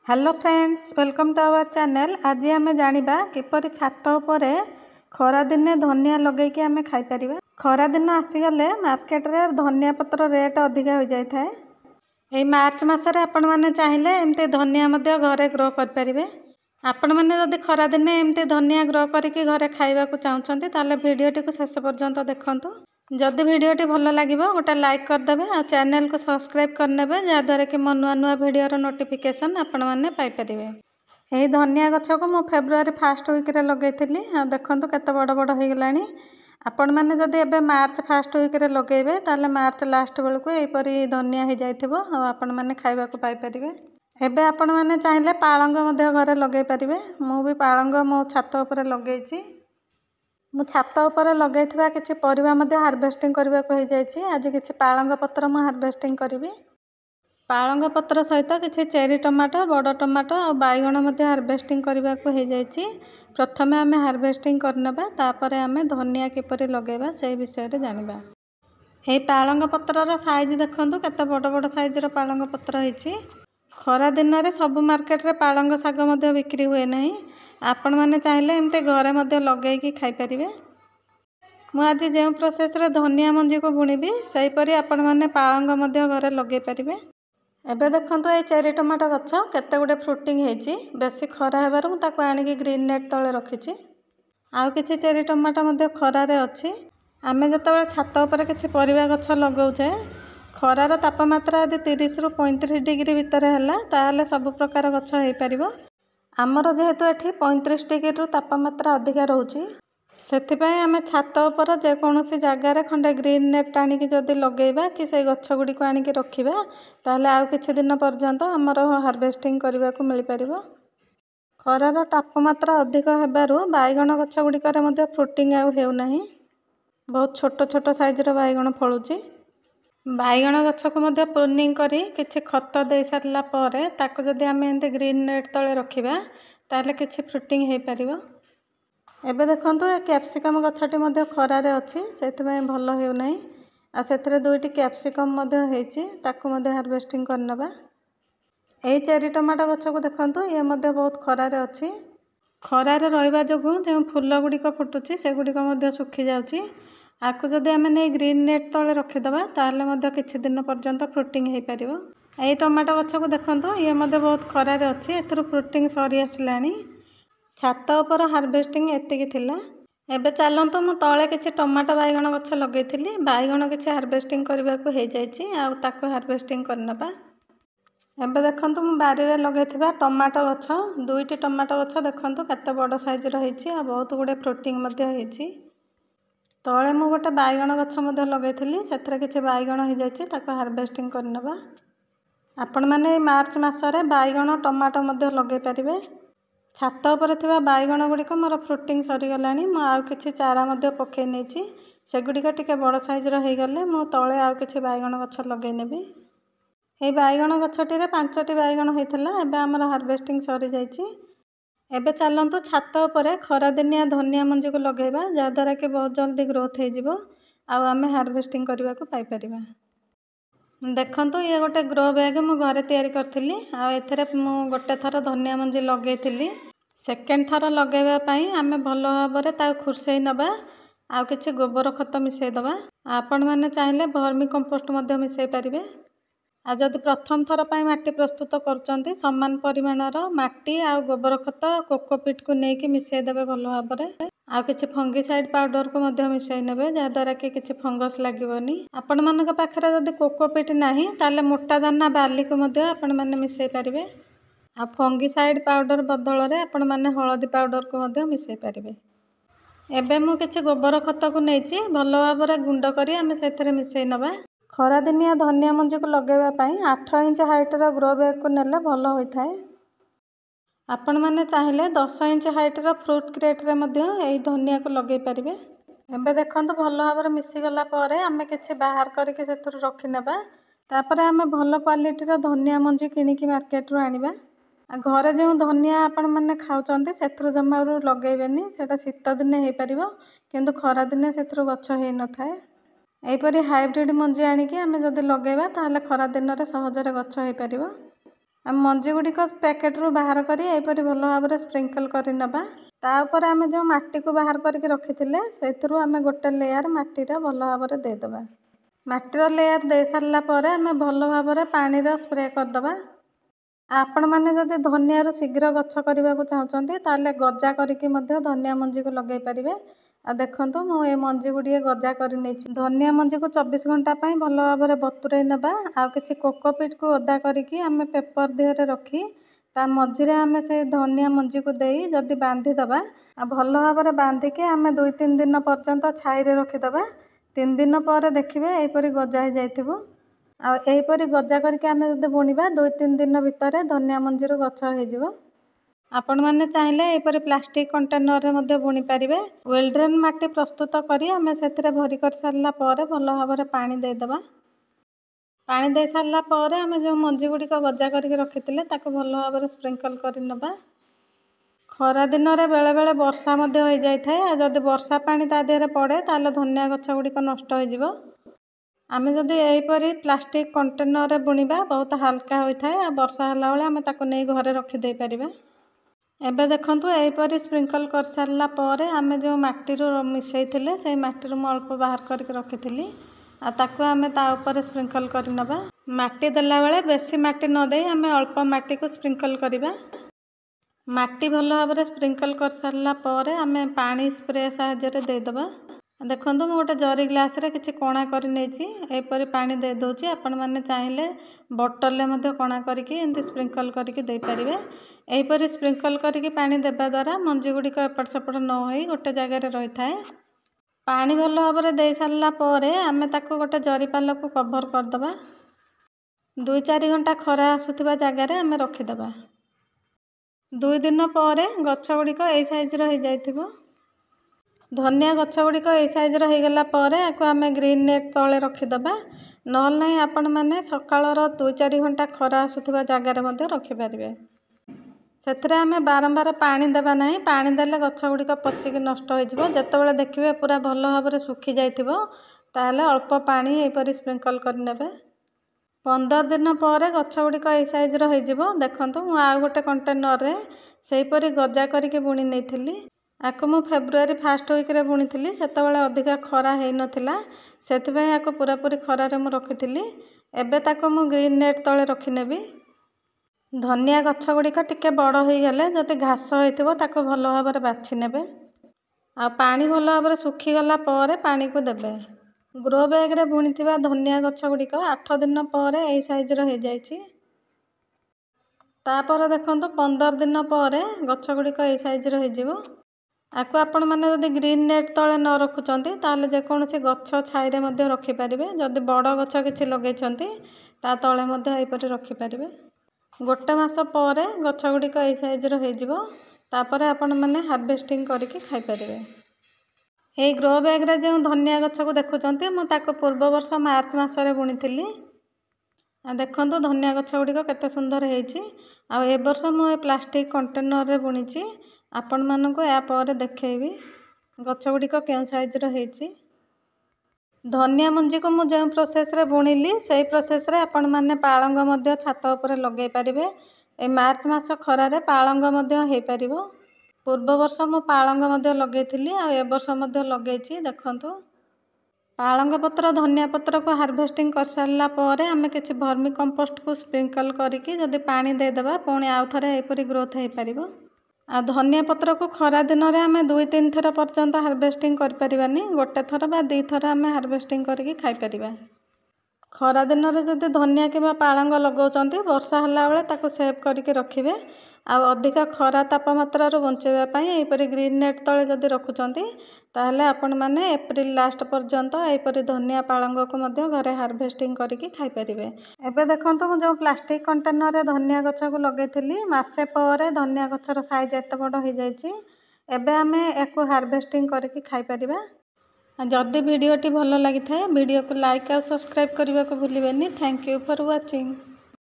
Hello friends, welcome to our channel. आज आम जाना किपर छात उपरे खरा दिने धनिया लगे कि आम खाईपर। खरा दिन आसीगले मार्केट रे धनिया पत्र रेट अधिका हो जाए। यही मार्च मसरे आपण मैंने चाहिए एमती धनिया घरे ग्रो करें। आपण मैंने जदि खरा दिने एमती धनिया ग्रो करके घरे खाइबा चाहते ताले वीडियोटी को शेष पर्यंत देखंतु। जदि वीडियोटी भल लगे गोटे लाइक करदे और चैनल को सब्सक्राइब करने जहाँद्वारा कि मो नुआ नुआ वीडियोर नोटिफिकेशन आपण मैंने पाइपर। यही धनिया गछ को मु फेब्रुआरी फास्ट वीक्रे लगे देखु केत बड़ बड़ हो गला। आपण मैंने जदि एबे मार्च फास्ट वीक्रे लगेबे ताले मार्च लास्ट बेलू यहीपरी धनिया हो जाइथिबो आपण मैंने खाइबा को पाइपर। एबे आपण मैंने चाहिए पालंग घरे लगे पारे। मु भी पालंग मो छात उपरे लगेछि। मु छात उपरे लगे किसी परिबा हार्वेस्टिंग करने को हो जाए। आज किसी पालंग पत्र मु हार्वेस्टिंग करी। पालंग पत्र सहित किसी चेरी टमाटो बड़ टमाटो और बैगण हार्वेस्टिंग करने को हो जाए। प्रथमे आम हार्वेस्टिंग करनेबा तापर आम धनिया किपरि लगेबा से विषय रे जानिबा। यही पालंग पत्रर साइज देखंतु केते बड़ बड़ साइजर पालंग पत्र होइछि। खरा दिन में सब मार्केट रे पालंग शाग बिक्री हुए ना। आपण मैंने चाहिए एमती घरे लगे खाईपर। मुझे जो प्रोसेस रे धनिया मंजी को बुणीबी सेहीपरि आपण मैंने पालंग घरे लगे पारे। एबे देखंतु ये चेरी टमाटो गछ केते गुडे फ्रुटिंग होइछि। बेसी खरा हेबारु मु ताको आनिकी ग्रीन नेट तले रखिछि। आउ किछि चेरी टमाटो खरा रे अछि। आमे जतबेले छात उपरे किछि परिबा गछ लगाउछे खरार तापमात्रा यदि 30 रु 35 डिग्री भितर है ताहले सब प्रकार गछ हो पार। आमर जेहेतु एठी 35 डिग्री रु तापमात्रा अधिका रोचे सेथिपाई आमे छात उपर जेकोसी जगार खंडे ग्रीन नेट टाणिकी जदि लगेबा कि से गछ गुड़ी को आनिकी रखिबा ताहले आउ किछि दिन पर्यंत आमर हार्वेस्टिंग करने को मिल पार। खरार तापमात्रा अधिक हेबारु बैगण गछ गुड़िकर फ्रुटिंग आउ हेउना। बहुत छोट छोट साइजर बैगण फलुची। बैगण गछ को प्रूनिंग करी किछि खत दे सारला परे ताको जदि आमे एंते ग्रीन नेट तले रखिबा ताले किछि फ्रुटिंग हे परिबो। एबे देखंतु ए कैप्सिकम गछटी खरा रे अछि सेथिबे भल हेउ नै। आ सेथरे दुईटी कैप्सिकम हेछि ताको हार्वेस्टिंग करनबा। एई चेरी टमाटो गछ को देखंतु ये बहुत खरा रे अछि। खरा रे रहइबा जोगु जे फूल गुडी फुटुची से गुडी सुखी जाउची। आपको जदि आम नहीं ग्रीन नेट तले रखीदे ताहले किछि दिन पर्यंत फ्रुटिंग हो पार। यही टमाटो गछ को देखो ये बहुत खरार अच्छी एथर फ्रुटिंग सरी आसला। छात उपर हार्वेस्टिंग एतिकी थिला। एबे चलतु मु तले किछि टमाटो बैगण गछ लगे बैगण किछि हार्वेस्टिंग करने को हो जाए आउ हार्वेस्टिंग करनबा। एबे देखंतु मु बारी रे लगेथिबा टमाटो गछ दुईटी टमाटो गछ देखंतु केते बड़ साइज रहिछि आ बहुत गुडे फ्रुटिंग मध्ये होइछि। तले मु गोटे बैगण गछ लगे से किसी बैगण हो जाए हार्वेस्टिंग करनबा। आपण मैंने मार्च मसरे बैगण टमाटो लगे पारे। छात उपर थिबा बैगण गुड़िक मोर फ्रुटिंग सरीगला। आउ किछि चारा पकई नहीं से गुड़िक टिके बड़ साइजर हो गले मु तले आउ किछि बैगण गछ लगे नेबी। यही बैगण गछटी 5टी बैगण होता एबे आमर हार्वेस्टिंग सरी जाइछि। एबे चलतु छात उपरे खरा दिनिया धनिया मंजी को लगेबा जहाँद्वारा कि बहुत जल्दी ग्रोथ हो आमे हार्वेस्टिंग करने को पाइपर। देखंतु ये गोटे ग्रो बैग मु घरे तैयारी करथिली। आ एथरे मु गोटे थर धनिया मंजी लगेइथिली। सेकेंड थर लगेबा पई आमे भलो भाबरे ता खुरसई नबा आ किछि गोबर खत मिसई दबा। आपण माने चाहिले वर्मी कंपोस्ट मध्ये मिसई पारिबे। आ जदि प्रथम थर पर माटी प्रस्तुत कर समान परिमाणर माटी आ गोबर खत कोकोपीट को लेकिन मिसईदेवे भल भाव में। आ किछि फंगिसाइड पाउडर को मिसई नेबे जहाँद्वारा कि किछि फंगस लागोनी। आपण मान पाखे जदि कोकोपीट नाही ताले मोटा दाना बाली को आपण माने मिसई पारिबे। आ फंगिसाइड पाउडर बदल में आपण माने हलदी पाउडर को मिसई पारिबे। एबे मु किछि गोबर खत को नेछि भल भाव में गुंड करी आमे सेथरे मिसई नबा। खरा दिनिया धनिया मंजी को लगेबा पई 8 इंच हाइटर ग्रो बैग को नेले भल होता है। आपण माने चाहिए 10 इंच हाइटर फ्रूट क्रेट रे यही धनिया को लगे पारे। एबे देखंतु भल भाव में मिसीगला आमे किछि बाहर करके सेथुर रखी नेबा। तापर आमे भल क्वालिटी रो धनिया मंजी किनिकी मार्केट रो आनिबा। घरे जो धनिया आपण माने खाउचंती सेथुर जमारू लगेबेनी सेटा शीत दिने हे परिबो किंतु खरा दिने सेथुर गछ हे न थाए। एहीपरि हाइब्रिड मंजी आनिकी आमे जदि लगेबा ताहले खरा दिन रे सहजरे गछ हो पारिबो। आम मंजी गुड़िक पैकेट्रु बाहर करी एपरी भल भाव स्प्रिंकल कर नवा। तापर आम जो माटी को बाहर करके रखी से आम गोटे लेयर माटीर भल भाव देदेबा। माटीर लेयर दे सारा पर आम भल भाव पानी स्प्रे करदे। आपण मैंने जदि धनिया शीघ्र गछ करने को चाहते ताले गजा करके धनिया मंजी को लगे पारे। आ देखु मुझे मंजी गुड़िए गजा कर धनिया मंजी को 24 घंटा भल भाव बतुरई नवा। आ कि कोकोपीट को ओदा करके आम पेपर देहरे रखी ता मझे आम से धनिया मंजी को देई जदि बांधीदबा भल भाव बांधिकी आम 2-3 दिन पर्यंत छाई रखीदबा। 3 दिन पर देखिए यहपरी गजा हो जाइथिबो। आईपरी गजा करके आम जब बुणवा 2-3 दिन भितर धनिया मंजी गछ हो। आपण मैंने चाहिए यहपरी प्लास्टिक कंटेनर में बुणी पारे। वेलड्रेन माटी प्रस्तुत करी आम से भरी कर सारा पर भल भाव पानी देदेबा। पानी दे सारा पर आम जो मंजी गुड़िक गजा करके रखी भल भाव स्प्रिंकल कर नवा। खरा दिन में बेले बेले वर्षा हो जाए जदि वर्षा पानी ता देहरे पड़े ताले धनिया गछ गुड़िक नष्ट हो। आम जदि यहीपरी प्लास्टिक कंटेनर बुणवा बहुत हल्का होता है। वर्षा होला बेले आम ताको नहीं घरे रखिदे पारिबा। एबे देखंतु यहीपरी स्प्रिंकल कर सारा पर आम जो माटी मिसई से माटी मु अल्प बाहर करके रखी ताकू आम ता ऊपर स्प्रिंकल कर नवा। माटी देला बेले बेसी माटी न दे आम अल्प माटी को स्प्रिंकल करवा। माटी भल भाव स्प्रिंकल कर सारा पर आम पानी स्प्रे साहाय्य देदेबा। देखो मुझे गोटे जरी ग्लास रे किसी कणा कर एपरी पानी दे दूची। आपण मैंने चाहिए बोतल में कणा करके एमती स्प्रिंकल करके दे पारे। यहीपरी स्प्रिंकल करके पानी देवा द्वारा मंजी गुड़िक एपट सेपट न हो गोटे जगार रही है। पानी भल भाव दे सारा पर आम ताको गोटे जरीपाल को कभर करदबा। 2-4 घंटा खरा आसुवा जगार आम रखीदबा। 2 दिन पर गछ गुड़िक यही साइज हो जाइथिबो। धनिया गछ गुड़िक यही साइज होगला पर आम ग्रीन नेट तले रखीदबा। नहले नहीं आपण मैंने सकाळर 2-4 घंटा खरा आसुवा जगार रखिपारे। से आम बारंबार पानी देवा ना। पानी देले गछ गुड़िक पचिकी नष्ट हो। जितेबाला देखिए पूरा भल भाव सुखी जाइथिबो ताले अल्प पानी यहीपरी स्प्रिंकल करने। 15 दिन पर गछ गुड़िक यही साइज हो। देखंतु मु आ गोटे कंटेनर रे सेहीपरी गजा करके बुणी नहीं। आको मु फेब्रुआरी 1st वीक रे बुणी से अधिका खरा हो नाला से पूरापूरी खरारे मु रखी। एबे ताको मु ग्रीन नेट तले रखिनेबी। धनिया गछ गुड़िक टिके बड़ हो गले जदि घास होइथिबो ताको भल भाव बाछि नेबे। आ पानी भल भाव सुखीगला पर पानी को देबे। ग्रो बैग रे बुणी धनिया गछ गुड़िक 8 दिन पर यही साइज हो जाइछि। तापर देखंतु 15 दिन पर गछ गुड़िक यही साइज हो। आपको आपण मैंने जदि ग्रीन नेट तले न रखुचंती ताले जेकोसी गछ छाई रखिपारे। जदि बड़ गछ किसी लगे ता तले यहीपरि रखिपारे। गोटे मास पर गछ गुड़िक यही साइज हो। तापर आपण मैंने हार्वेस्टिंग करके खाईपारे। यही ग्रो बैग रे जो धनिया गछ को देखुंत मुझे पूर्व वर्ष मार्च मसरे बुणी। देखो धनिया गछ गुड़िक केते सुंदर होती। ए वर्ष मुझे प्लास्टिक कंटेनर रे बुणी। आपण मानक यापर देखी गछ गुड़िक क्यों साइज रही। धनिया मंजी को मुझे जो प्रोसेस रे बुणिली से प्रोसेस रे आपण माने पालंग छात उपर लगे पारे। ए मार्च मास खरारे पालंग हो पारिबो। पूर्व वर्ष मु पालंग लगे आ ए वर्ष लगे। देखंतु पालंग पत्र धनिया पत्र को हार्वेस्टिंग कर सारा पर आम किसी वर्मी कंपोस्ट को स्प्रिंकल करके जदि पानी देदेबा पुणी आउ थे यहीपरि ग्रोथ हो पार। आ धनिया पत्र को खरा दिन में आम 2-3 थर पर्यंत हार्वेस्टिंग करें। गोटे थर बा 2 थर आम हार्वेस्टिंग करके खाईपर। खरा दिन में जदि धनिया कि पालंग लगाउछंती वर्षा होला बेले ताको सेव करके रखिए। आ अधिका खरा तापमात्रा बचाइवाई यहीपरि ग्रीन नेट तले जदि रखुचंती ताहले आपण माने एप्रिल लास्ट पर्यंत यहीपरि धनिया पालंग को घरे हार्वेस्टिंग करके खाईपारे। एबे देखंतु मु जो प्लास्टिक कंटेनर रे धनिया गछ को लगेइथिली मासे पर धनिया गछर साइज एते बड़ हो जाइछि। एबे आमे एको हार्वेस्टिंग करके खाईपारिबा। जदि वीडियोटी भल लगी थाए वीडियो को लाइक और सब्सक्राइब करने को भूलिबेनी। Thank you for watching.